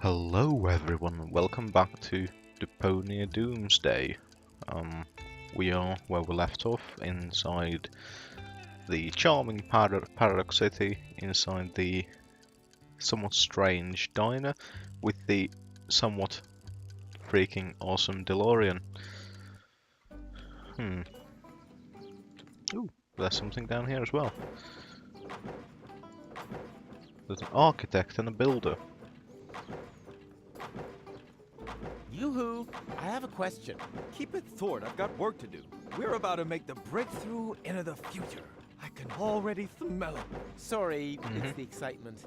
Hello everyone, welcome back to Deponia Doomsday. We are where we left off, inside the charming Paradox City, inside the somewhat strange diner, with the somewhat freaking awesome DeLorean. Ooh, there's something down here as well. There's an architect and a builder. Yoo-hoo! I have a question. Keep it short, I've got work to do. We're about to make the breakthrough into the future. I can already smell it. Sorry, it's the excitement.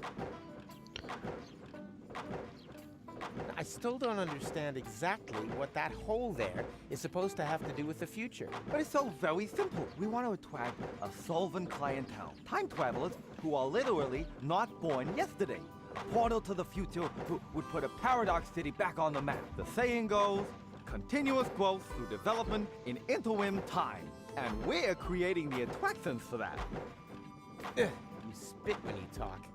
I still don't understand exactly what that hole there is supposed to have to do with the future. But it's so very simple. We want to attract a solvent clientele. Time travelers who are literally not born yesterday. A portal to the future would put a Paradox City back on the map. The saying goes, continuous growth through development in interim time. And we're creating the attractions for that. You spit when you talk.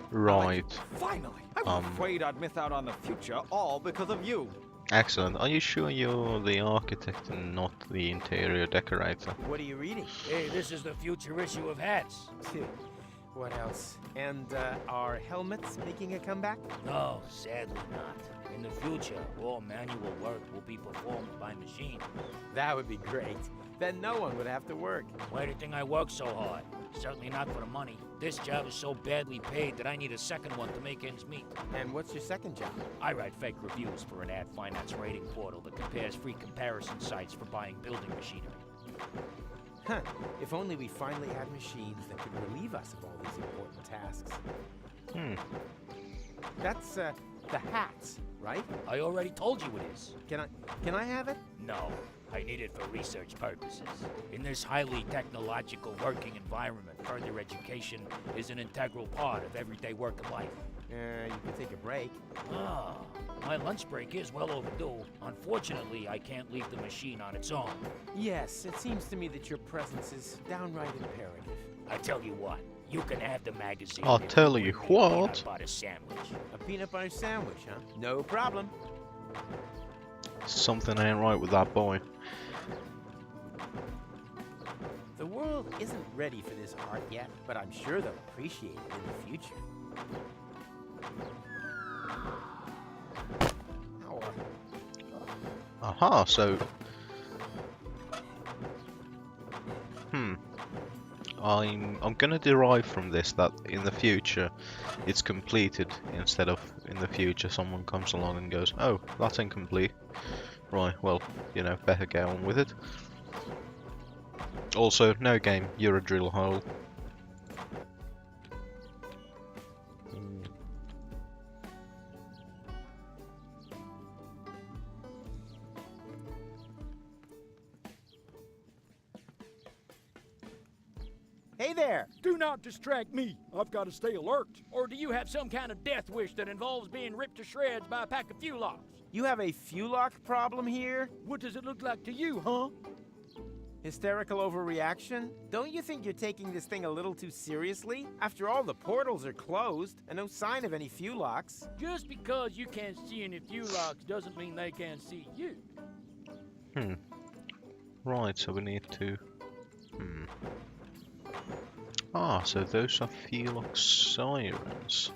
Right. Finally! I was afraid I'd miss out on the future, all because of you. Excellent. Are you sure you're the architect and not the interior decorator? What are you reading? Hey, this is the future issue of Hats. What else? And are helmets making a comeback? No, sadly not. In the future, all manual work will be performed by machine. That would be great. Then no one would have to work. Why do you think I work so hard? Certainly not for the money. This job is so badly paid that I need a second one to make ends meet. And what's your second job? I write fake reviews for an ad finance rating portal that compares free comparison sites for buying building machinery. Huh. If only we finally had machines that could relieve us of all these important tasks. That's, the hats, right? I already told you it is. Can I have it? No, I need it for research purposes. In this highly technological working environment, further education is an integral part of everyday work and life. You could take a break. Ah, my lunch break is well overdue. Unfortunately, I can't leave the machine on its own. Yes, it seems to me that your presence is downright imperative. I tell you what, you can have the magazine. I'll if tell you you bring me a what. peanut butter sandwich. A peanut butter sandwich, huh? No problem. Something ain't right with that boy. The world isn't ready for this art yet, but I'm sure they'll appreciate it in the future. Aha, so... I'm gonna derive from this that in the future it's completed, instead of in the future someone comes along and goes, oh, that's incomplete. Right, well, you know, better get on with it. Also, no game, you're a drill hole. Hey there! Do not distract me. I've got to stay alert. Or do you have some kind of death wish that involves being ripped to shreds by a pack of Fulocks? You have a Fulock problem here? What does it look like to you, huh? Hysterical overreaction? Don't you think you're taking this thing a little too seriously? After all, the portals are closed, and no sign of any Fulocks. Just because you can't see any Fulocks doesn't mean they can't see you. Right, so we need to... Ah, so those are Fulok sirens.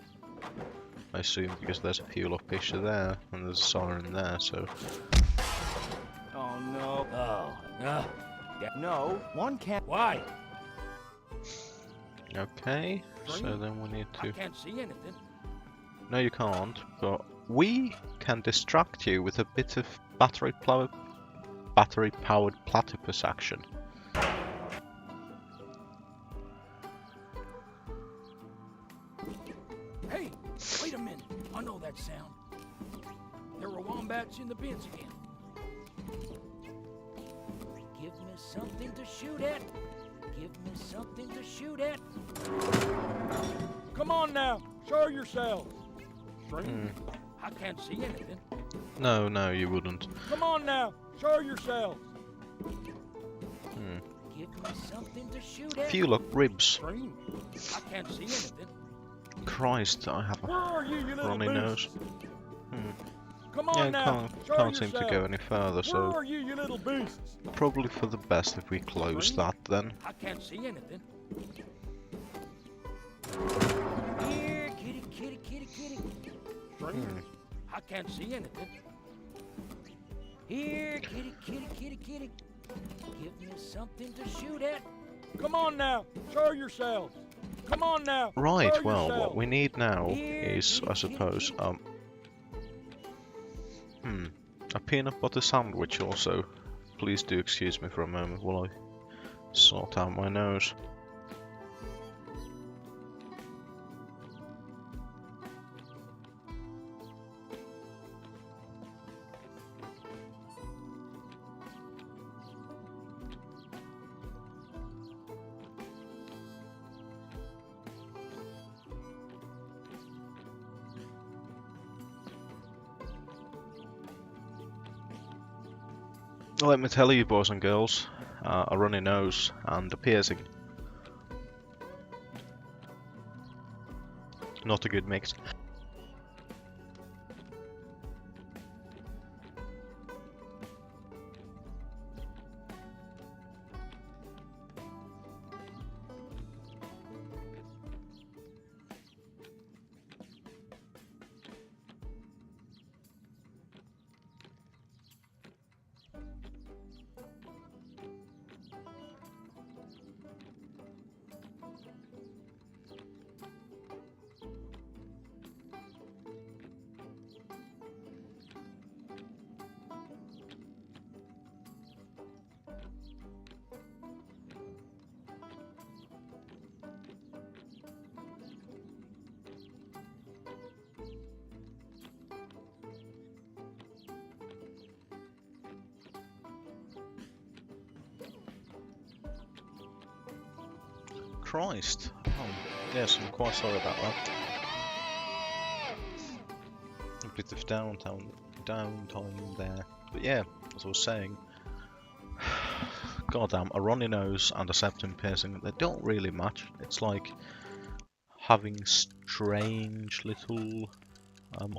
I assume because there's a Fulok picture there, and there's a siren there, so... Oh no. Oh, no. No, one can't. Why? Okay, so then we need I to... can't see anything. No, you can't, but we can distract you with a bit of battery-powered platypus action. Hey, wait a minute. I know that sound. There were wombats in the bins again. Give me something to shoot at. Give me something to shoot at. Come on now, show yourselves. Strange. I can't see anything. No, you wouldn't. Come on now, show yourselves. Give me something to shoot at. Fulok ribs. Strange. I can't see anything. Christ, I have Where a are you, you little runny nose. beast? Hmm. Come Yeah, on now. Show can't seem to yourself. go any further, Where so are you, you little beasts? probably for the best if we close Green? that then. I can't see anything. Here, kitty, kitty, kitty, kitty. Strangers. I can't see anything. Here, kitty, kitty, kitty, kitty. Give me something to shoot at. Come on now. Show yourselves. Come on now. Right, Show well, what yourselves. we need now Here, is, I kitty, kitty, suppose, kitty. a peanut butter sandwich also. Please do excuse me for a moment while I sort out my nose. Let me tell you, boys and girls, a runny nose and a piercing. Not a good mix. Christ. Oh, yes, I'm quite sorry about that. A bit of downtime there. But yeah, as I was saying, goddamn, a runny nose and a septum piercing, they don't really match. It's like having strange little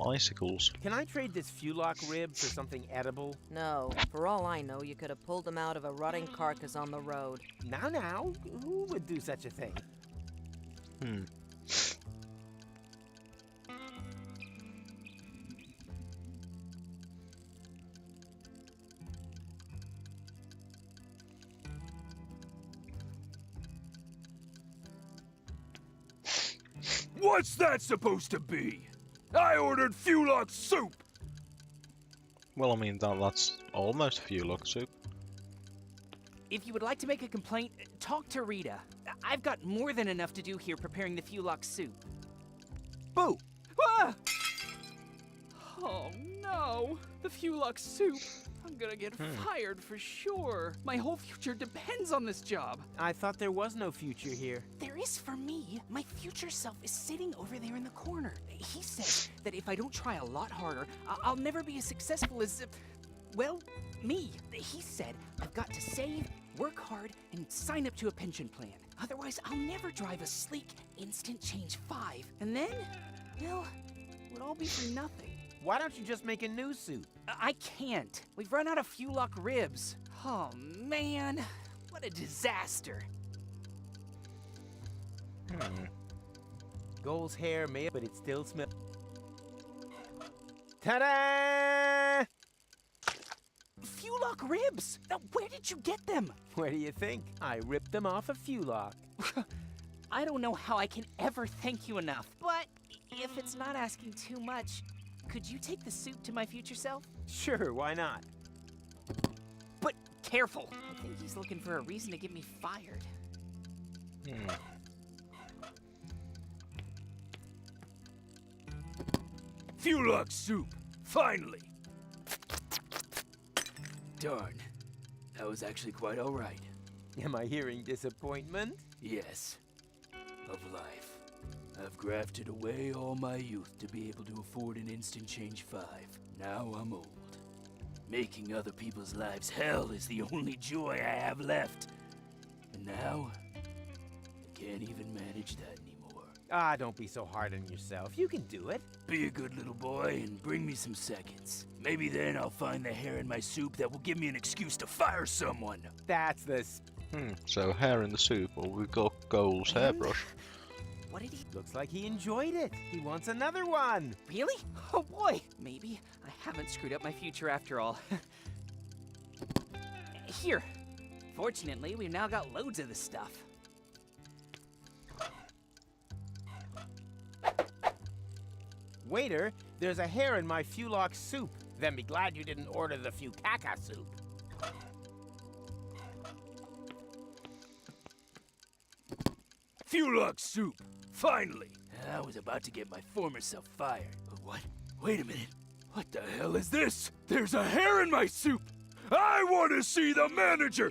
icicles. Can I trade this Fulock rib for something edible? No, for all I know, you could have pulled them out of a rotting carcass on the road. Now, who would do such a thing? What's that supposed to be? I ordered Fulock soup. Well, I mean, that's almost Fulock soup. If you would like to make a complaint, talk to Rita. I've got more than enough to do here preparing the Fulock soup. Boo! Ah! Oh no, the Fulock soup. I'm gonna get fired for sure. My whole future depends on this job. I thought there was no future here. There is for me. My future self is sitting over there in the corner. He says that if I don't try a lot harder, I'll never be as successful as, well, me. He said I've got to save, work hard, and sign up to a pension plan. Otherwise, I'll never drive a sleek Instant Change 5. And then, well, it would all be for nothing. Why don't you just make a new suit? I can't. We've run out of Fulock ribs. Oh, man. What a disaster. Gold's hair may, but it still smells. Ta-da! Fulock ribs! Now, where did you get them? Where do you think? I ripped them off a Fulock. I don't know how I can ever thank you enough. But if it's not asking too much, could you take the soup to my future self? Sure, why not? But careful. I think he's looking for a reason to get me fired. Fulock soup. Finally. Darn. That was actually quite all right. Am I hearing disappointment? Yes. Of life. I've grafted away all my youth to be able to afford an Instant Change 5. Now I'm old. Making other people's lives hell is the only joy I have left. And now, I can't even manage that anymore. Ah, don't be so hard on yourself. You can do it. Be a good little boy and bring me some seconds. Maybe then I'll find the hair in my soup that will give me an excuse to fire someone. That's this. So hair in the soup, or we've got Goal's hairbrush. What did he... Looks like he enjoyed it. He wants another one. Really? Oh boy! Maybe I haven't screwed up my future after all. Here. Fortunately, we've now got loads of this stuff. Waiter, there's a hair in my Fulok soup. Then be glad you didn't order the Fukaka soup. Fulok soup! Finally! I was about to get my former self fired. But what? Wait a minute. What the hell is this? There's a hair in my soup! I want to see the manager!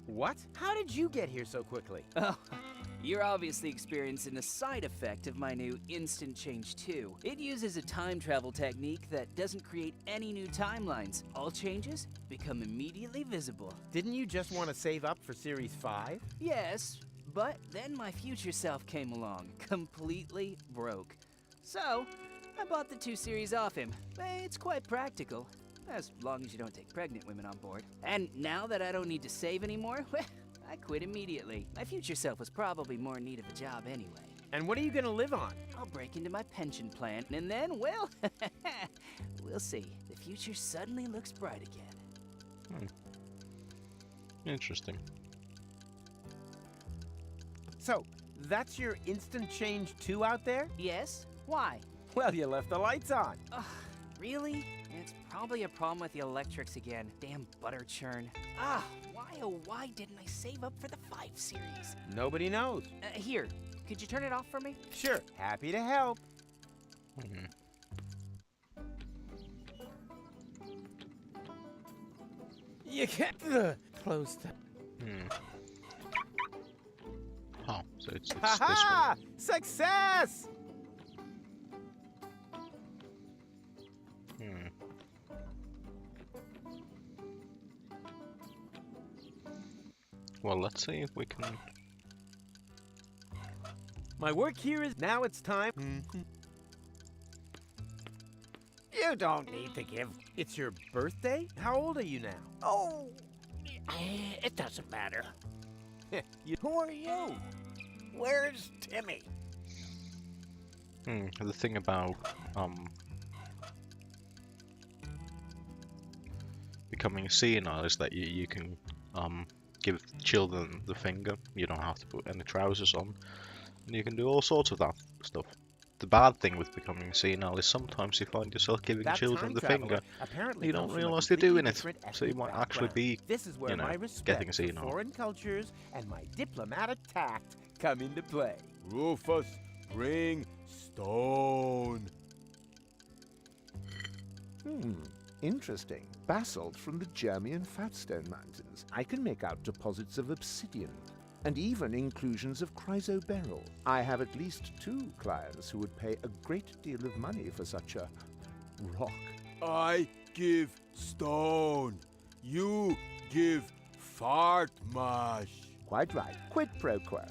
What? How did you get here so quickly? Oh, you're obviously experiencing the side effect of my new Instant Change 2. It uses a time travel technique that doesn't create any new timelines. All changes become immediately visible. Didn't you just want to save up for Series 5? Yes, but then my future self came along, completely broke. So, I bought the 2 series off him. It's quite practical, as long as you don't take pregnant women on board. And now that I don't need to save anymore, I quit immediately. My future self was probably more in need of a job anyway. And what are you gonna live on? I'll break into my pension plan, and then, well, we'll see. The future suddenly looks bright again. Interesting. So, that's your Instant Change 2 out there? Yes? Why? Well, you left the lights on. Ugh, really? It's probably a problem with the electrics again. Damn butter churn. Ah, why oh why didn't I save up for the 5 series? Nobody knows. Here, could you turn it off for me? Sure, happy to help. You can't close the... Oh, so it's this one. Ha-ha! Success! Well, let's see if we can... My work here is... Now it's time... You don't need to give... It's your birthday? How old are you now? Oh, it doesn't matter. Who are you? Where's Timmy? The thing about becoming senile is that you can give children the finger. You don't have to put any trousers on, and you can do all sorts of that stuff. The bad thing with becoming senile is sometimes you find yourself giving That children time the traveler finger. apparently You comes don't from a realise they're completely doing it, different so you ethnic might actually background. be, This is where you know, my getting respect for senile. foreign cultures and my diplomatic tact come into play. Rufus, bring stone. Interesting. Basalt from the Germian Fatstone Mountains. I can make out deposits of obsidian, and even inclusions of chrysoberyl. I have at least 2 clients who would pay a great deal of money for such a rock. I give stone. You give fart mash. Quite right. Quid pro quo.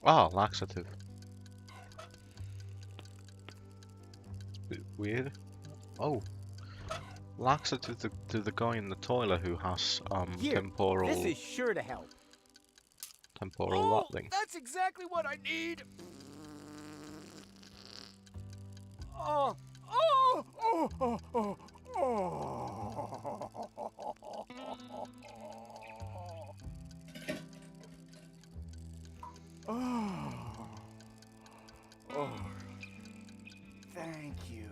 Ah, laxative. Bit weird. Oh, laxative to the guy in the toilet who has Here, temporal this is sure to help. temporal that thing. That's exactly what I need! Oh, oh, oh, oh, oh, Oh, thank you.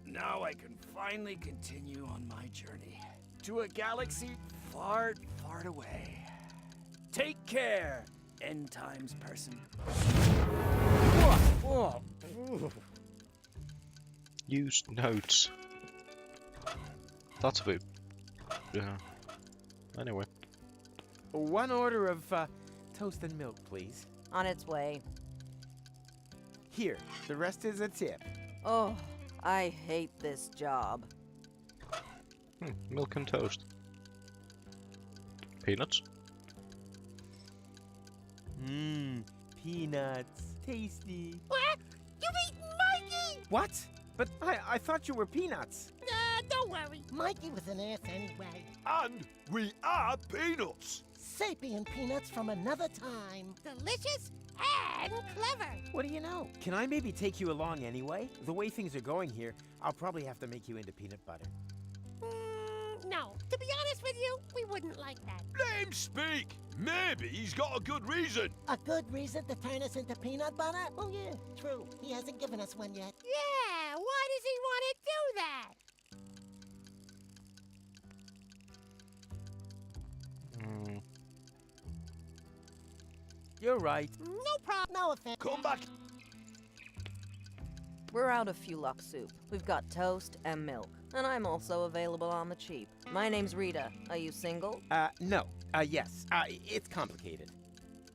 Now I can finally continue on my journey to a galaxy far, far away. Take care, end times person. Use notes. That's a bit. Yeah. Anyway. 1 order of toast and milk, please. On its way. Here, the rest is a tip. Oh, I hate this job. Milk and toast. Peanuts? Mmm, peanuts. Tasty. What? You eat Mikey? What? But I thought you were peanuts. Don't worry. Mikey was an ass anyway. And we are peanuts. Sapient peanuts from another time. Delicious and clever. What do you know? Can I maybe take you along anyway? The way things are going here, I'll probably have to make you into peanut butter. No. To be honest with you, we wouldn't like that. Let him speak. Maybe he's got a good reason. A good reason to turn us into peanut butter? Oh, yeah, true. He hasn't given us one yet. Yeah, why does he want to do that? You're right. No problem. No offense. Come back. We're out of Fulok soup. We've got toast and milk. And I'm also available on the cheap. My name's Rita. Are you single? No. Yes. It's complicated.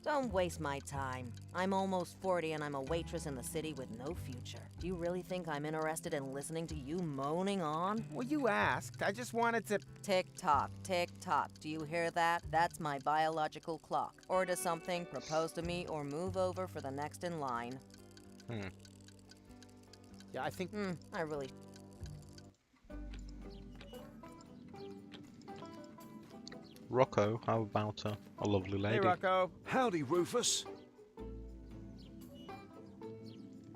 Don't waste my time. I'm almost 40 and I'm a waitress in the city with no future. Do you really think I'm interested in listening to you moaning on? Well, you asked. I just wanted to... Tick-tock, tick-tock. Do you hear that? That's my biological clock. Order something, propose to me, or move over for the next in line. Yeah, I think... I really... Rocco, how about a lovely lady? Hey, Rocco. Howdy, Rufus.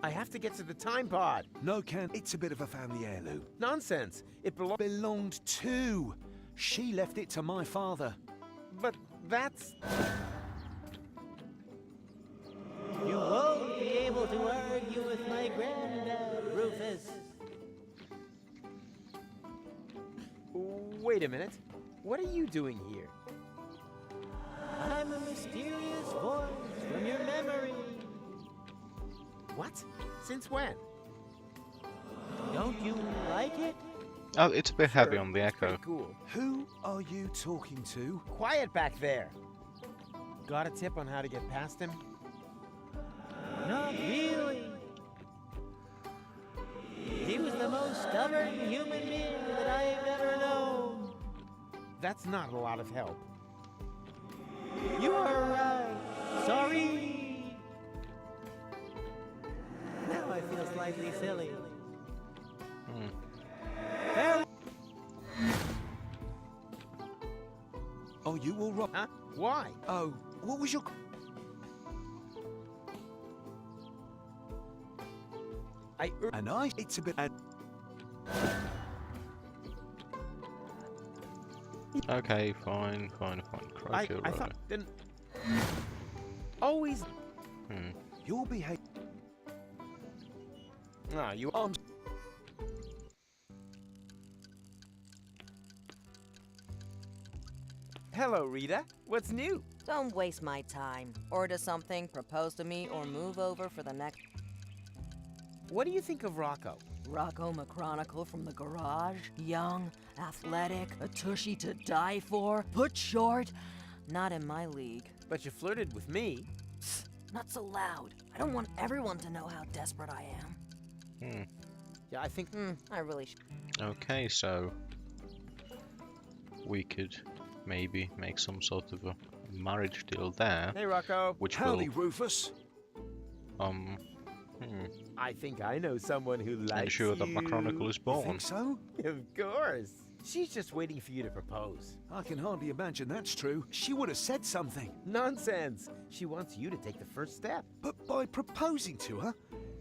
I have to get to the time pod. No, Ken, it's a bit of a family heirloom. Nonsense. It Belonged to. She left it to my father. But that's... You won't be able to argue with my granddad, Rufus. Wait a minute. What are you doing here? I'm a mysterious voice from your memory. What? Since when? Don't you like it? Oh, it's a bit heavy on the echo. Pretty cool. Who are you talking to? Quiet back there. Got a tip on how to get past him? Not really. He was the most stubborn human being that I've ever known. That's not a lot of help. You are right. Sorry. Now I feel slightly silly. Farewell. Oh, you all right? Huh? Why? Oh, what was your... And it's a bit... Okay, fine. Crikey, I thought... Didn't... Always... Your behavior... Ah, you... Hello, Rita. What's new? Don't waste my time. Order something, propose to me, or move over for the next... What do you think of Rocco? Rocco McChronicle from the garage. Young, athletic, a tushy to die for, put short. Not in my league. But you flirted with me. Psst, not so loud. I don't want everyone to know how desperate I am. Yeah, I think... I really Okay, so... we could maybe make some sort of a marriage deal there. Hey, Rocco. Which Howdy, will... Rufus. I think I know someone who likes ensure that you. McChronicle is You born. think so? Of course. She's just waiting for you to propose. I can hardly imagine that's true. She would have said something. Nonsense. She wants you to take the first step. But by proposing to her,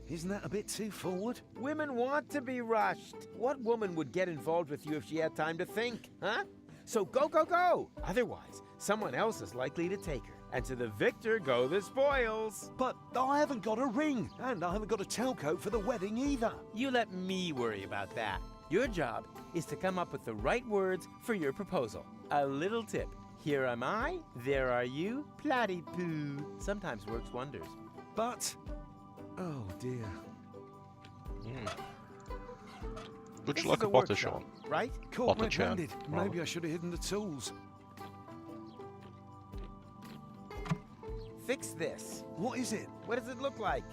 isn't that a bit too forward? Women want to be rushed. What woman would get involved with you if she had time to think, huh? So go, go, go. Otherwise, someone else is likely to take her. And to the victor go the spoils. But I haven't got a ring, and I haven't got a tailcoat for the wedding either. You let me worry about that. Your job is to come up with the right words for your proposal. A little tip. Here am I, there are you, platypoo. Sometimes works wonders. But... oh, dear. Would This you like is a butter workshop, shot? right? Caught Butter churn. red-handed. Maybe I should have hidden the tools. Fix this. What is it? What does it look like?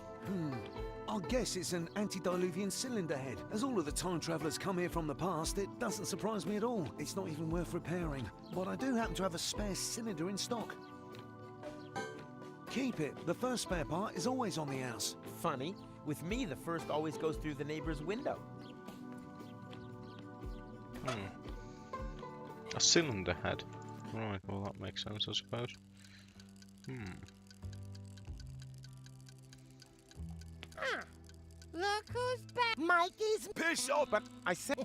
I guess it's an antediluvian cylinder head. As all of the time travelers come here from the past, it doesn't surprise me at all. It's not even worth repairing. But I do happen to have a spare cylinder in stock. Keep it. The first spare part is always on the house. Funny. With me, the first always goes through the neighbor's window. A cylinder head. Right, well that makes sense, I suppose. Look who's back. Mikey's. Piss off! But I said...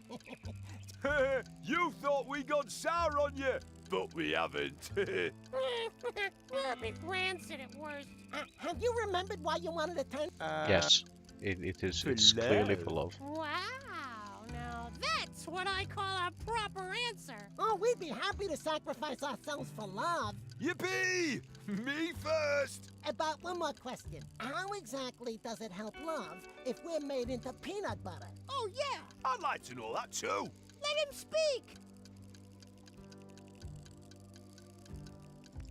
You thought we got sour on you, but we haven't. A bit rancid at worst. Have you remembered why you wanted to turn? Yes, it is. It's clearly for love. Wow, now that's what I call a proper answer. Oh, we'd be happy to sacrifice ourselves for love. Yippee! Me first! But one more question. How exactly does it help love if we're made into peanut butter? Oh, yeah. I'd like to know that too. Let him speak.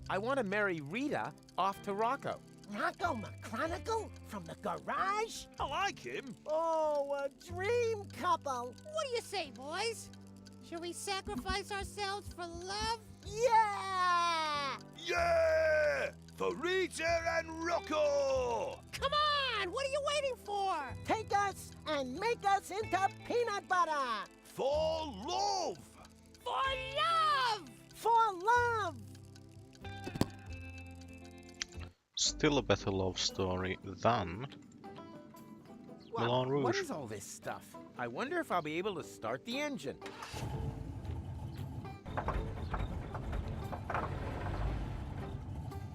I want to marry Rita off to Rocco. Rocco McChronicle from the garage? I like him. Oh, a dream couple. What do you say, boys? Should we sacrifice ourselves for love? Yeah! Yeah! For Rita and Rocco! Come on! What are you waiting for? Take us and make us into peanut butter! For love! For love! For love! Still a better love story than Moulin Rouge. What is all this stuff? I wonder if I'll be able to start the engine.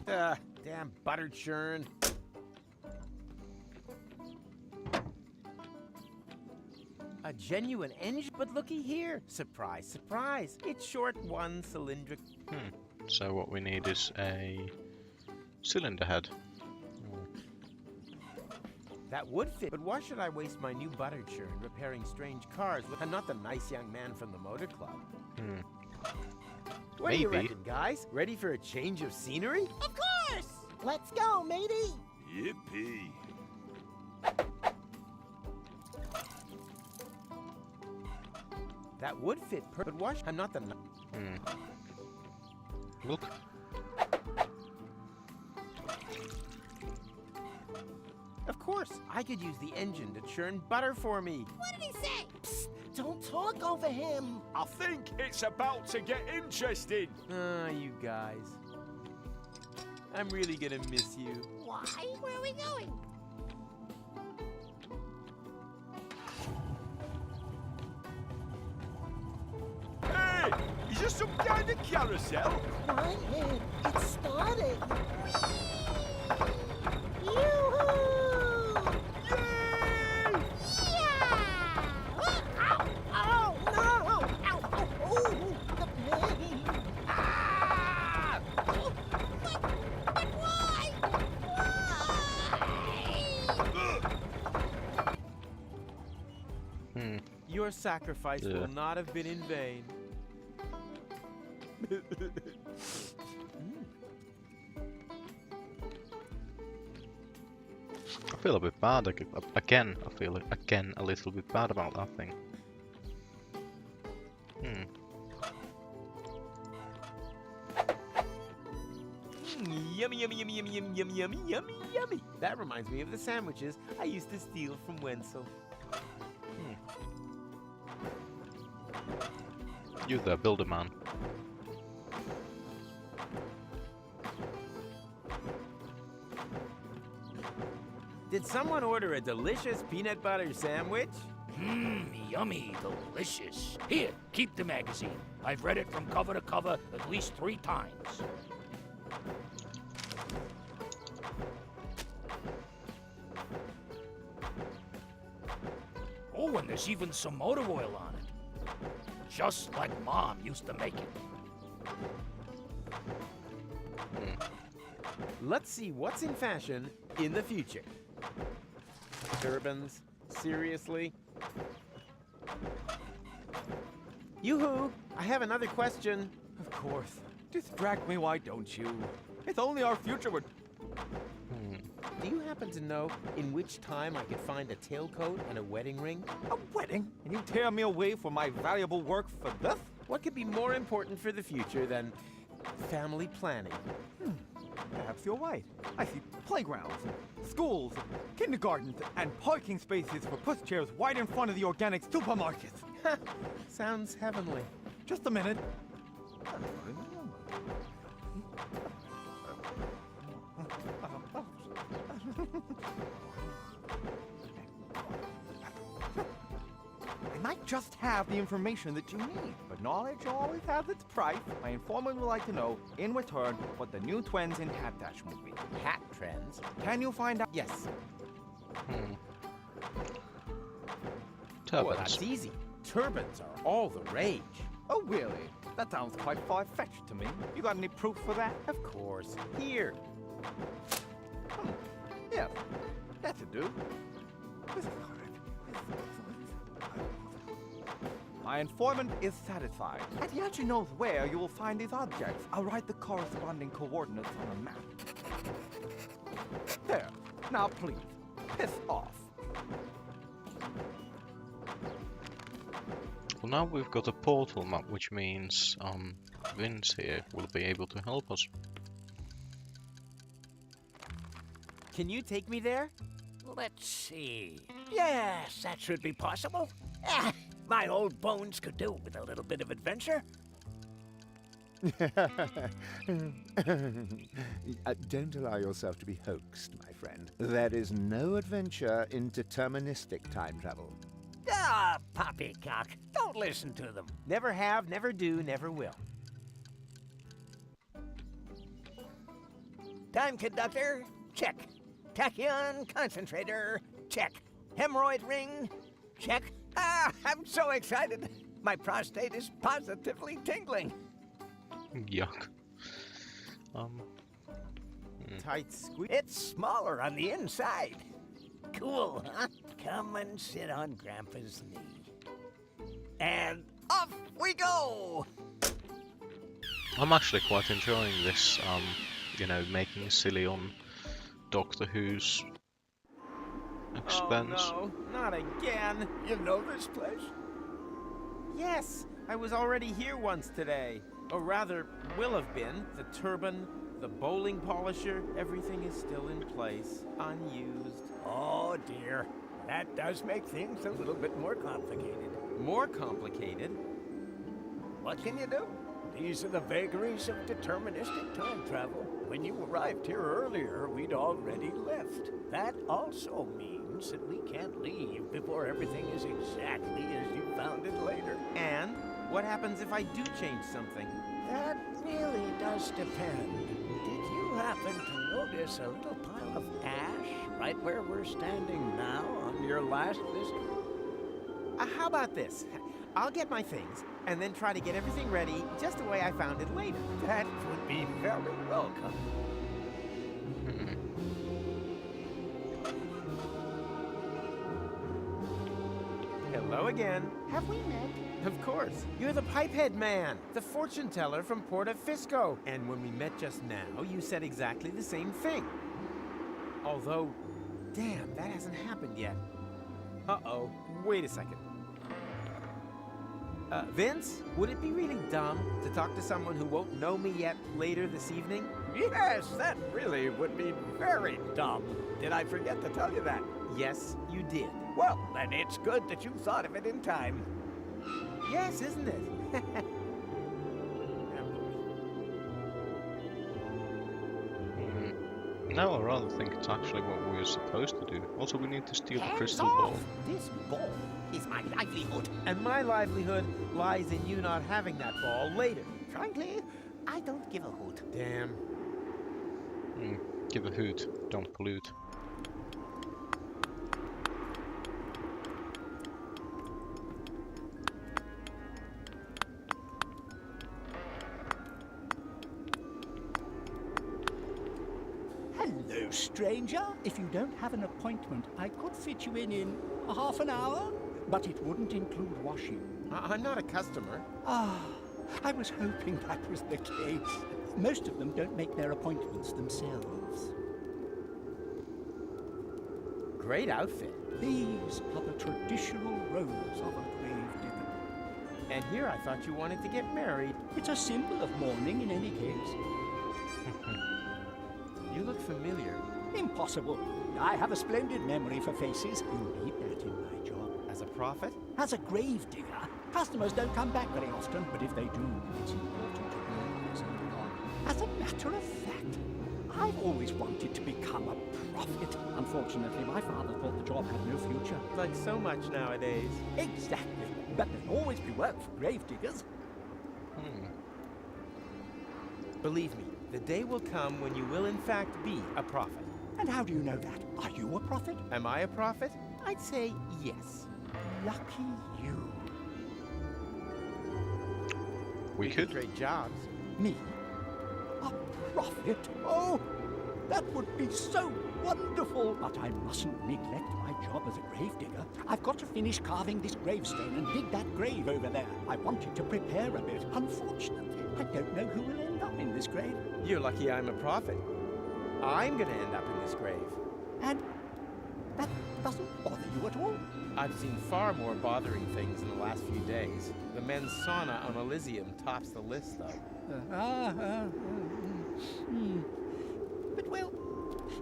Damn butter churn. A genuine engine, but looky here. Surprise, surprise. It's short one cylindric. So what we need is a cylinder head. That would fit, but why should I waste my new butter churn repairing strange cars? I'm not the nice young man from the motor club. What do you reckon, guys? Ready for a change of scenery? Of course! Let's go, matey! Yippee! That would fit, but why? I'm not the. Look. Of course, I could use the engine to churn butter for me. What did he say? Psst, don't talk over him. I think it's about to get interesting. You guys. I'm really gonna miss you. Why? Where are we going? Hey! Is this some kind of carousel? Quiet, it started. Yoo-hoo! Yay! Yeah! Ow! Oh, no! Ow! Oh, the pain! Ah! But why? Why? Your sacrifice will not have been in vain. I feel a bit bad again. I feel again a little bit bad about that thing. Yummy, yummy, yummy, yummy, yummy, yummy, yummy, yummy, yummy. That reminds me of the sandwiches I used to steal from Wenzel. You there, builder man. Did someone order a delicious peanut butter sandwich? Yummy, delicious. Here, keep the magazine. I've read it from cover to cover at least 3 times. Oh, and there's even some motor oil on it. Just like Mom used to make it. Let's see what's in fashion in the future. Turbans? Seriously? Yoo-hoo! I have another question. Of course. Distract me, why don't you? If only our future would... do you happen to know in which time I could find a tailcoat and a wedding ring? A wedding? And you tear me away from my valuable work for this? What could be more important for the future than family planning? Perhaps you're right. I see playgrounds, schools, kindergartens, and parking spaces for pushchairs right in front of the organic supermarket. Sounds heavenly. Just a minute. I might just have the information that you need, but knowledge always has its price. My informant would like to know, in return, what the new trends in hat dash will be. Hat trends? Can you find out? Yes. Turbans. Well, that's easy. Turbans are all the rage. Oh, really? That sounds quite far-fetched to me. You got any proof for that? Of course. Here. Yeah, that should do. My informant is satisfied, and he actually knows where you will find these objects. I'll write the corresponding coordinates on a map. There. Now please, piss off. Well, now we've got a portal map, which means Vince here will be able to help us. Can you take me there? Let's see. Yes, that should be possible. My old bones could do with a little bit of adventure. Don't allow yourself to be hoaxed, my friend. There is no adventure in deterministic time travel. Ah, poppycock. Don't listen to them. Never have, never do, never will. Time conductor, check. Tachyon concentrator, check. Hemorrhoid ring, check. Ah, I'm so excited. My prostate is positively tingling. Yuck. Tight squeeze. It's smaller on the inside. Cool, huh? Come and sit on Grandpa's knee. And off we go! I'm actually quite enjoying this, you know, making silly on Doctor Who's expense. Oh no, not again. You know this place? Yes, I was already here once today. Or rather, will have been. The turban, the bowling polisher, everything is still in place, unused. Oh dear, that does make things a little bit more complicated. More complicated? What can you do? These are the vagaries of deterministic time travel. When you arrived here earlier, we'd already left. That also means that we can't leave before everything is exactly as you found it later. And what happens if I do change something? That really does depend. Did you happen to notice a little pile of ash right where we're standing now on your last visit? How about this? I'll get my things, and then try to get everything ready just the way I found it later. That would be very welcome. Hello again. Have we met? Of course. You're the Pipehead Man, the fortune teller from Porta Fisco. And when we met just now, you said exactly the same thing. Although, damn, that hasn't happened yet. Uh-oh. Wait a second. Vince, would it be really dumb to talk to someone who won't know me yet later this evening? Yes, that really would be very dumb. Did I forget to tell you that? Yes, you did. Well, then it's good that you thought of it in time. Yes, isn't it? No, I rather think it's actually what we were supposed to do. Also, we need to steal the Hands crystal off! ball. This ball is my livelihood. And my livelihood lies in you not having that ball later. Frankly, I don't give a hoot. Damn. Give a hoot, don't pollute. Hello, stranger. If you don't have an appointment, I could fit you in a half an hour, but it wouldn't include washing. I'm not a customer. Ah, I was hoping that was the case. Most of them don't make their appointments themselves. great outfit. These are the traditional robes of a grave digger. And here I thought you wanted to get married. It's a symbol of mourning in any case. You look familiar. Impossible. I have a splendid memory for faces. You need that in my job. As a prophet? As a grave digger, customers don't come back very often, but if they do, it's important to realize early on. As a matter of fact, I've always wanted to become a prophet. Unfortunately, my father thought the job had no future. Like so much nowadays. Exactly. But there'll always be work for grave diggers. Believe me, the day will come when you will in fact be a prophet. And how do you know that? Are you a prophet? Am I a prophet? I'd say yes. Lucky you. We could. trade jobs. Me? A prophet? Oh, that would be so wonderful. But I mustn't neglect my job as a grave digger. I've got to finish carving this gravestone and dig that grave over there. I wanted to prepare a bit. Unfortunately, I don't know who will end up in this grave. You're lucky I'm a prophet. I'm gonna end up in this grave. And that doesn't bother you at all? I've seen far more bothering things in the last few days. The men's sauna on Elysium tops the list, though. But well,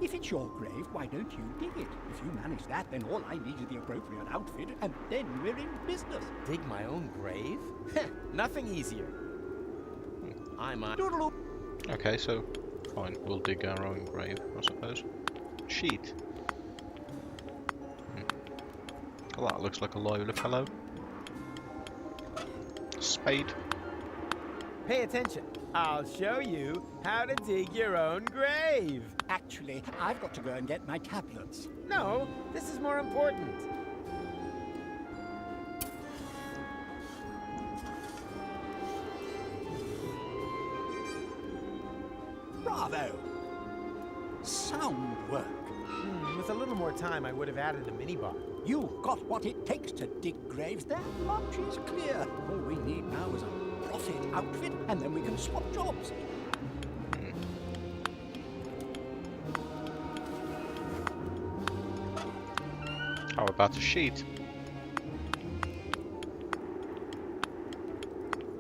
if it's your grave, why don't you dig it? If you manage that, then all I need is the appropriate outfit, and then we're in business. Dig my own grave? Nothing easier. I'm on. Doodle-oo. Okay, so fine, we'll dig our own grave, I suppose. Sheet. Well, that looks like a lively fellow. Spade. Pay attention. I'll show you how to dig your own grave. Actually, I've got to go and get my tablets. No, this is more important. Bravo! Sound work. With a little more time, I would have added a minibar. You've got what it takes to dig graves. That much is clear. All we need now is a prophet outfit, and then we can swap jobs. How about a sheet?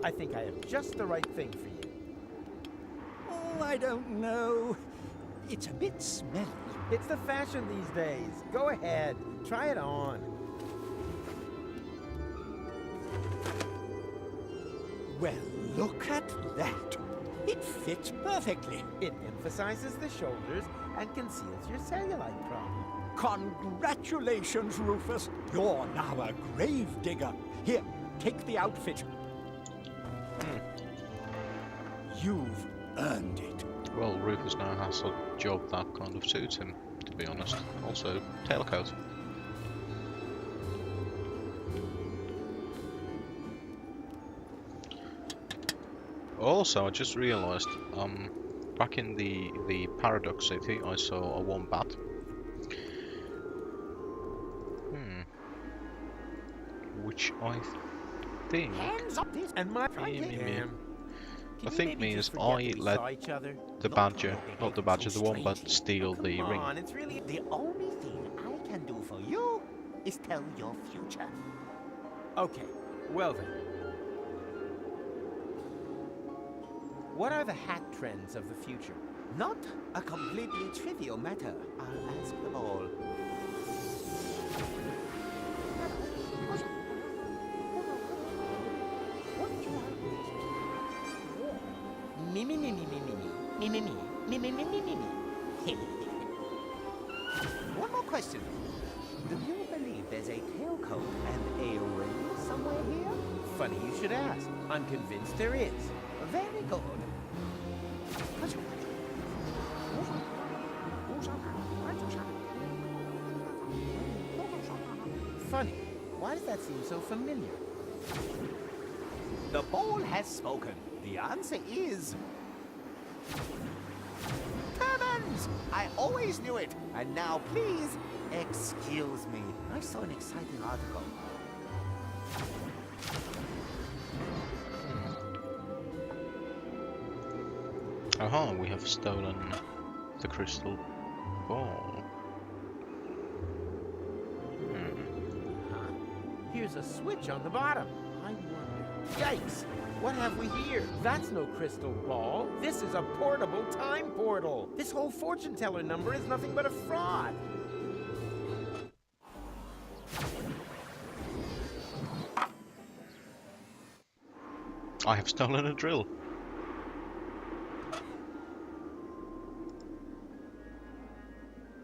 I think I have just the right thing for you. Oh, I don't know. It's a bit smelly. It's the fashion these days. Go ahead, try it on. Well, look at that. It fits perfectly. It emphasizes the shoulders and conceals your cellulite problem. Congratulations, Rufus. You're now a grave digger. Here, take the outfit. You've earned it. Well, Rufus now has a job that kind of suits him, to be honest. Also, tailcoat. Also, I just realised, back in the Paradox City, I saw a wombat. Which I think... Hands up this and my I think means I let the badger, not the badger, the wombat steal the ring. It's really The only thing I can do for you is tell your future. okay. Well then, what are the hat trends of the future? Not a completely trivial matter. I'll ask them all. Me me me me me me me me me me me me me me me. One more question. Do you believe there's a tailcoat and a ring somewhere here? Funny you should ask. I'm convinced there is. Very good. Funny. Why does that seem so familiar? The ball has spoken. The answer is... Turbans! I always knew it. And now, please, excuse me. I saw an exciting article. Aha, we have stolen the crystal ball. Here's a switch on the bottom. I wonder... Yikes! What have we here? That's no crystal ball. This is a portable time portal. This whole fortune teller number is nothing but a fraud. I have stolen a drill.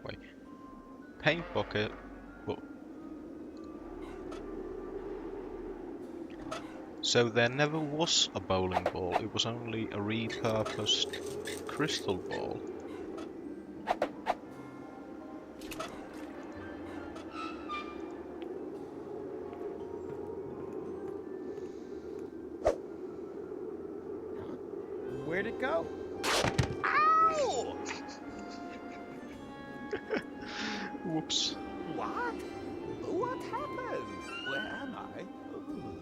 Wait. Paint bucket. But... So there never was a bowling ball, it was only a repurposed crystal ball. Where'd it go? Ow! Whoops. What? What happened? Where am I? Ooh.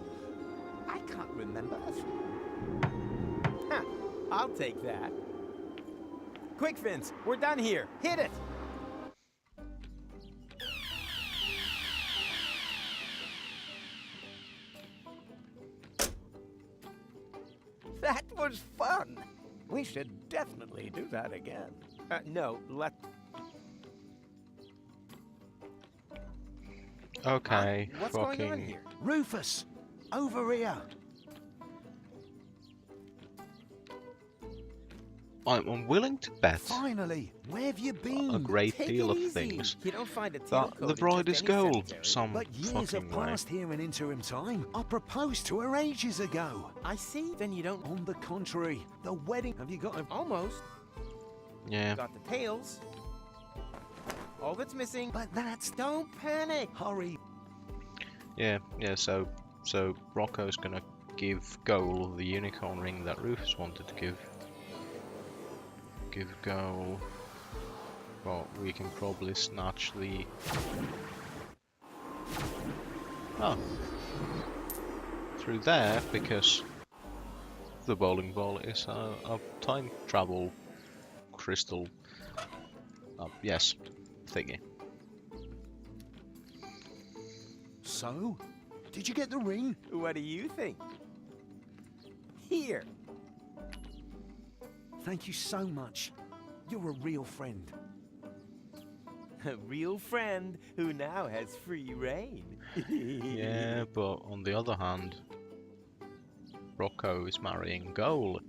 I can't remember a thing. Ha! I'll take that. Quick, Vince, we're done here. Hit it! That was fun. We should definitely do that again. No, let... Okay, What's fucking... going on here? Rufus, over here. I'm willing to bet Finally, where have you been? a great Take deal it of easy. things You don't find a that tail the coat bride in is just any gold cemetery. some But years have fucking way. passed here in interim time. I proposed to her ages ago. I see. Then you don't... On the contrary, the wedding... Have you got a... Almost. Yeah. Got the tails. All that's missing... But that's... Don't panic. Hurry. Yeah, so Rocco's gonna give Goal the unicorn ring that Rufus wanted to give Goal, but we can probably snatch the... Oh. Through there, because the bowling ball is a time travel crystal, yes, thingy. So, did you get the ring? What do you think? Here. Thank you so much. You're a real friend. A real friend who now has free reign. Yeah, but on the other hand, Rocco is marrying Goal.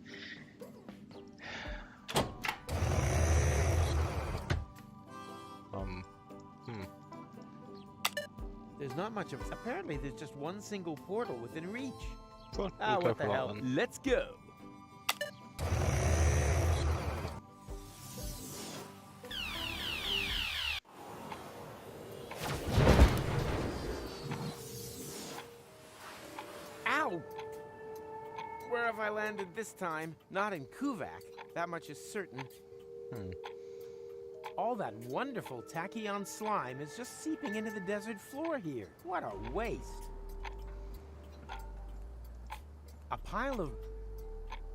There's not much of... Apparently there's just one single portal within reach. Fine, Ah, we'll go what the for that hell. then. Let's go. Ow! Where have I landed this time? Not in Kuvak. That much is certain. All that wonderful tachyon slime is just seeping into the desert floor here. What a waste. A pile of...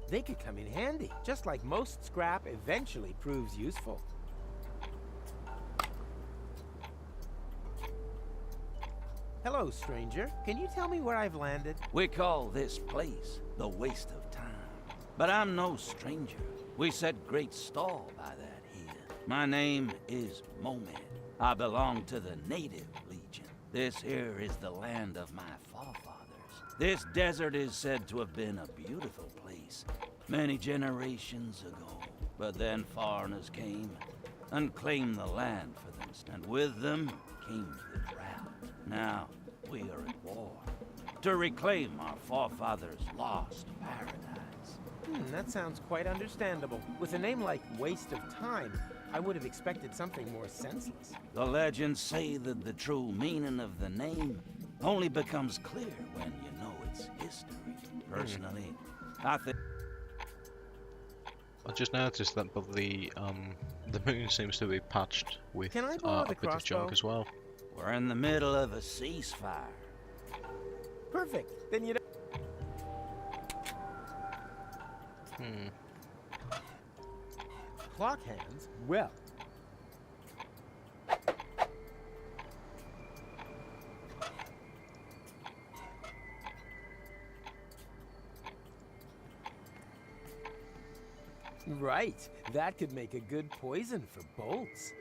They could come in handy. Just like most scrap eventually proves useful. Hello, stranger. Can you tell me where I've landed? We call this place the waste of time. But I'm no stranger. We set great store by that here. My name is Momed. I belong to the Native Legion. This here is the land of my forefathers. This desert is said to have been a beautiful place many generations ago. But then foreigners came and claimed the land for them. And with them came the drought. Now, we are at war to reclaim our forefathers' lost paradise. That sounds quite understandable. With a name like Waste of Time, I would have expected something more senseless. The legends say that the true meaning of the name only becomes clear when you know its history. Personally, I think... I just noticed that, but the moon seems to be patched with Can I borrow a the bit of junk crossbow? as well. We're in the middle of a ceasefire. Perfect. Then you don't... Clock hands? Well. Right. That could make a good poison for bolts.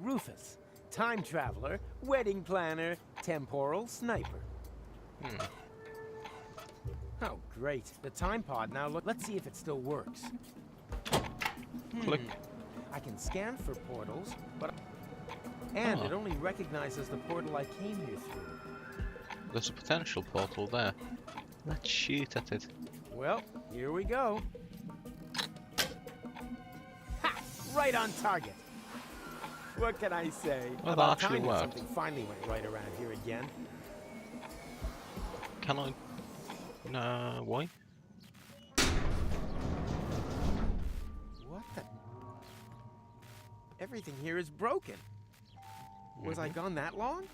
Rufus, time traveler, wedding planner, temporal sniper. Oh, great. The time pod now. Let's see if it still works. Click. I can scan for portals, but... And it only recognizes the portal I came here through. There's a potential portal there. Let's shoot at it. Well, here we go. Ha! Right on target. What can I say? Well, that About actually time that worked. something finally went right around here again. Can I? No, why? What the? Everything here is broken. Was I gone that long?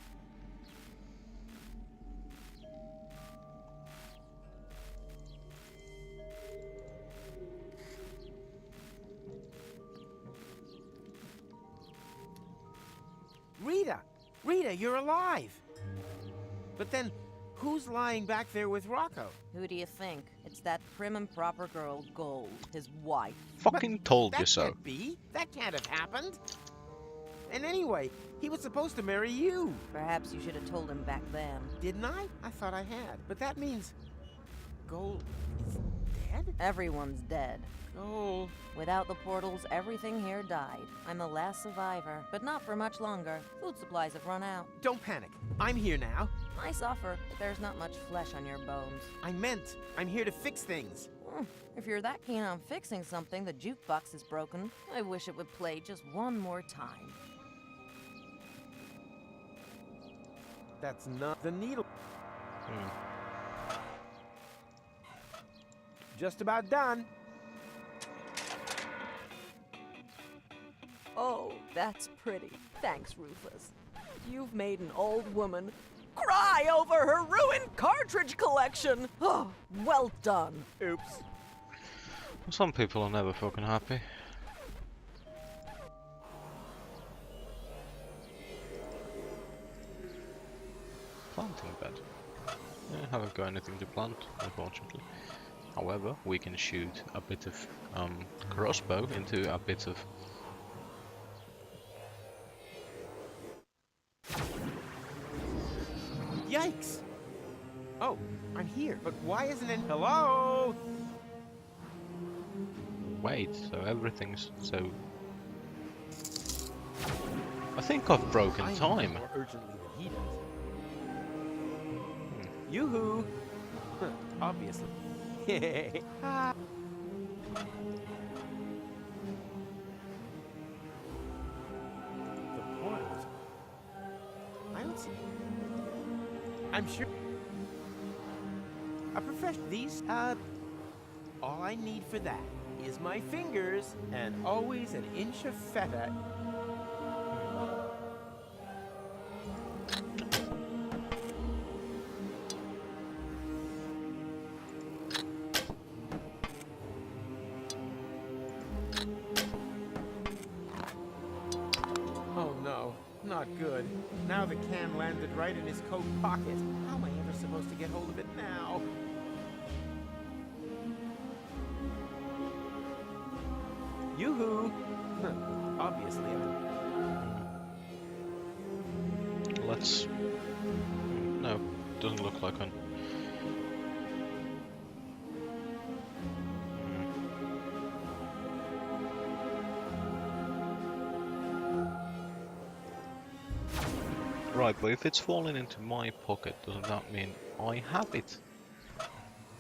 Rita! Rita, you're alive! But then, who's lying back there with Rocco? Who do you think? It's that prim and proper girl, Gold, his wife. Fucking told you That so. can't be. That can't have happened. And anyway, he was supposed to marry you. Perhaps you should have told him back then. Didn't I? I thought I had. But that means Gold is dead? Everyone's dead. Gold. Without the portals, everything here died. I'm the last survivor, but not for much longer. Food supplies have run out. Don't panic. I'm here now. I suffer, but there's not much flesh on your bones. I meant I'm here to fix things. If you're that keen on fixing something, the jukebox is broken. I wish it would play just one more time. That's not the needle. Just about done. Oh, that's pretty. Thanks, Rufus. You've made an old woman cry over her ruined cartridge collection. Oh, well done. Oops. Some people are never fucking happy. Planting bed. Yeah, haven't got anything to plant, unfortunately. However, we can shoot a bit of crossbow into a bit of... Yikes! Oh, I'm here, but why isn't it? Hello? Wait, so everything's so... I think I've broken I need time. more urgently than he does. Yoo-hoo! Huh, obviously. Ah. The portals. I don't see. I'm sure. A professional. These, all I need for that is my fingers and always an inch of feta. Oh no, not good. Now the can landed right in his coat pocket. How am I ever supposed to get hold of it now? Yoo-hoo! Obviously, Let's... No, doesn't look like one. Right, but if it's falling into my pocket, doesn't that mean I have it?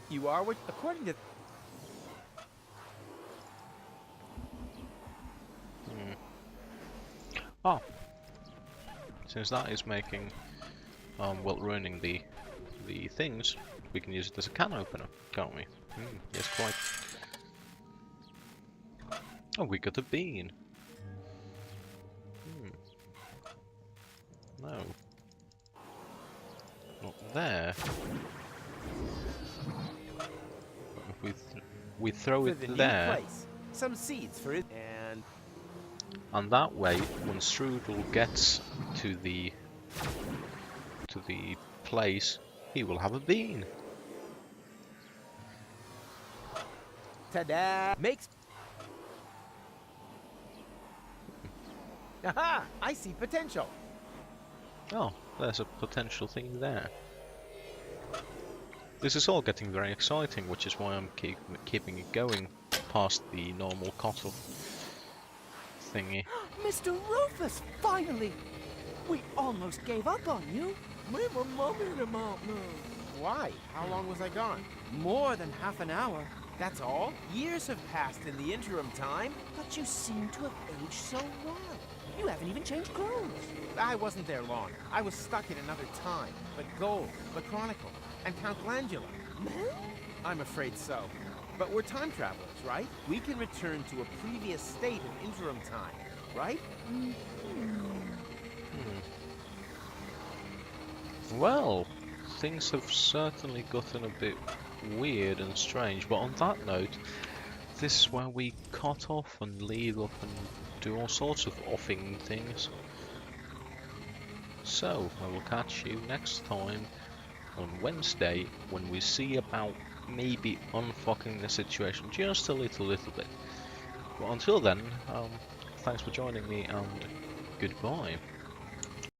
You are what, according to... Ah! Since that is making, well, ruining the things, we can use it as a can opener, can't we? Yes, quite. Oh, we got a bean. No. Not there. If we throw For it the new there, place. Some seeds for it, and that way, when Strudel gets to the place, he will have a bean. Ta-da! Makes... Aha! I see potential. Oh, there's a potential thing there. This is all getting very exciting, which is why I'm keeping it going past the normal cutoff thingy. Mr. Rufus, finally! We almost gave up on you. We were mumming him out now. Why? How long was I gone? More than half an hour. That's all? Years have passed in the interim time. But you seem to have aged so well. You haven't even changed clothes. I wasn't there long. I was stuck in another time. But Gold, the Chronicle, and Count Glandula. I'm afraid so. But we're time travelers, right? We can return to a previous state of interim time, right? Well, things have certainly gotten a bit weird and strange, but on that note, this is where we cut off and leave up and do all sorts of offing things. So, I will catch you next time on Wednesday when we see about maybe unfucking the situation just a little bit. But until then, thanks for joining me and goodbye.